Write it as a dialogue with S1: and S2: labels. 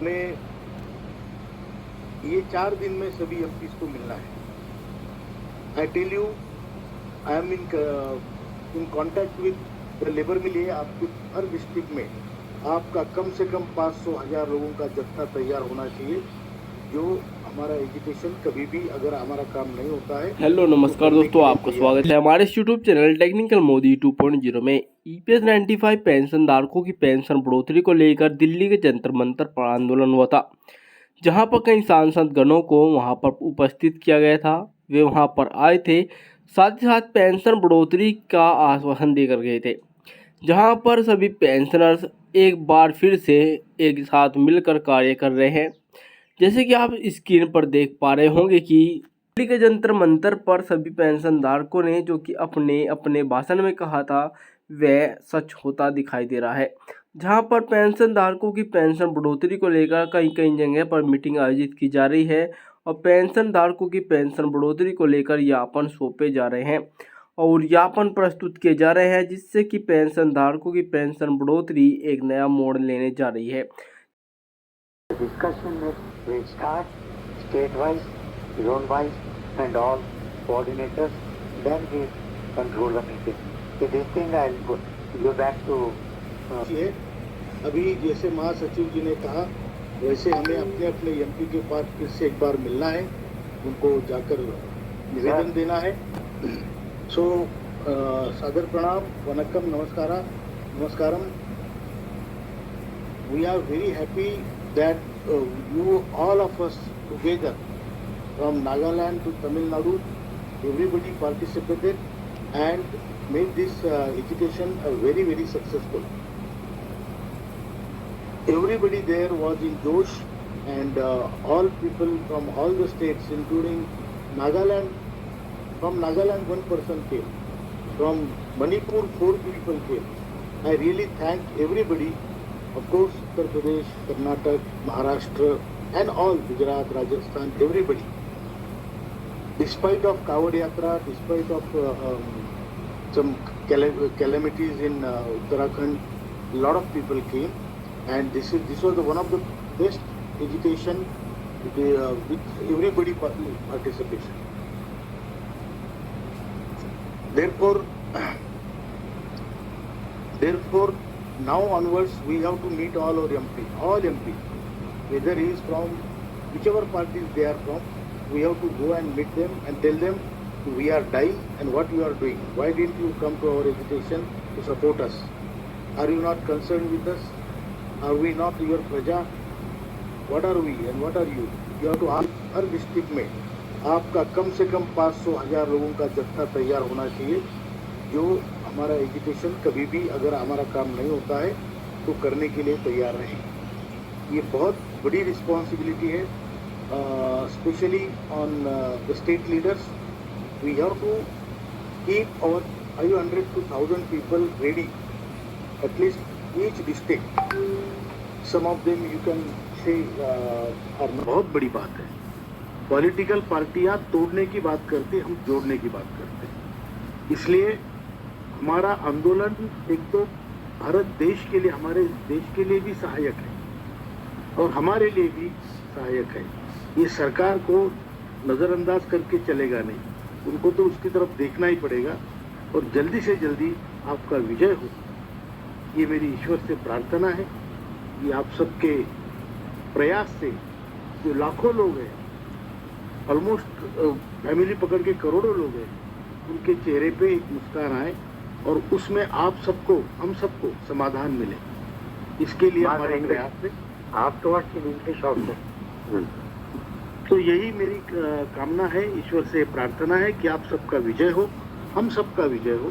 S1: अपने ये 4 दिन में सभी एमपीज को मिलना है। I tell you, I am in contact with the labour mill है। आपके हर डिस्ट्रिक्ट में आपका कम से कम 500,000 लोगों का जत्था तैयार होना चाहिए, जो हमारा एजुकेशन कभी भी अगर हमारा काम नहीं होता है।
S2: हेलो नमस्कार दोस्तों, आपका स्वागत है हमारे यूट्यूब चैनल टेक्निकल मोदी 2.0 में। ईपीएस 95 पेंशन धारकों की पेंशन बढ़ोतरी को लेकर दिल्ली के जंतर मंतर पर आंदोलन हुआ था, जहां पर कई सांसद गणों को वहां पर उपस्थित किया गया था। वे वहां पर आए थे, साथ ही साथ पेंशन बढ़ोतरी का आश्वासन देकर गए थे, जहां पर सभी पेंशनर्स एक बार फिर से एक साथ मिलकर कार्य कर रहे हैं। जैसे कि आप स्क्रीन पर देख पा रहे होंगे कि दिल्ली के जंतर मंतर पर सभी पेंशन धारकों ने जो कि अपने अपने भाषण में कहा था, वह सच होता दिखाई दे रहा है। जहां पर पेंशन धारकों की पेंशन बढ़ोतरी को लेकर कई कई जगह पर मीटिंग आयोजित की जा रही है और पेंशन धारकों की पेंशन बढ़ोतरी को लेकर ज्ञापन सौंपे जा रहे हैं और ज्ञापन प्रस्तुत किए जा रहे हैं, जिससे कि पेंशन धारकों की पेंशन बढ़ोतरी एक नया मोड़ लेने जा रही है।
S3: Discussion will start state-wise, zone-wise, and all coordinators. Then we control the meeting. So this thing I'll go back to.
S1: अभी जैसे महासचिव जी ने कहा, वैसे हमें अपने अपने एमपी के पास फिर से एक बार मिलना है, उनको जाकर निवेदन देना है। सो सादर प्रणाम, Vanakkam, नमस्कारम। We are very happy that you all of us together from Nagaland to Tamil Nadu, everybody participated and made this education very, very successful. Everybody there was in Josh, and all people from all the states, including Nagaland. From Nagaland, one person came. From Manipur, 4 people came. I really thank everybody. Of course, Uttar Pradesh, Karnataka, Maharashtra, and all Gujarat, Rajasthan, everybody. Despite of Kavod Yatra, despite of some calamities in Uttarakhand, a lot of people came, and this was one of the best education with everybody participation. Therefore, now onwards we have to meet all MP, whether he is from whichever parties they are from. We have to go and meet them and tell them we are dying and what you are doing. Why didn't you come to our education to support us? Are you not concerned with us? Are we not your praja? What are we and what are you? You have to ask her district में आपका कम से कम 500,000 लोगों का जत्था तैयार होना चाहिए, जो हमारा एजुकेशन कभी भी अगर हमारा काम नहीं होता है तो करने के लिए तैयार रहें। ये बहुत बड़ी रिस्पॉन्सिबिलिटी है, specially on the state leaders. We have to keep our 500 to 1,000 people ready, at least each district. Some of them you can say are बहुत बड़ी बात है। पॉलिटिकल पार्टियां तोड़ने की बात करते, हम जोड़ने की बात करते। इसलिए हमारा आंदोलन एक तो भारत देश के लिए, हमारे देश के लिए भी सहायक है और हमारे लिए भी सहायक है। ये सरकार को नज़रअंदाज करके चलेगा नहीं, उनको तो उसकी तरफ देखना ही पड़ेगा और जल्दी से जल्दी आपका विजय हो, ये मेरी ईश्वर से प्रार्थना है। ये आप सबके प्रयास से जो लाखों लोग हैं, ऑलमोस्ट फैमिली पकड़ के करोड़ों लोग हैं, उनके चेहरे पे एक मुस्कान आए और उसमें आप सबको, हम सबको समाधान मिले, इसके लिए हमारे प्रयास है।
S3: आप तो के शौक है,
S1: तो यही मेरी कामना है, ईश्वर से प्रार्थना है कि आप सबका विजय हो, हम सबका विजय हो।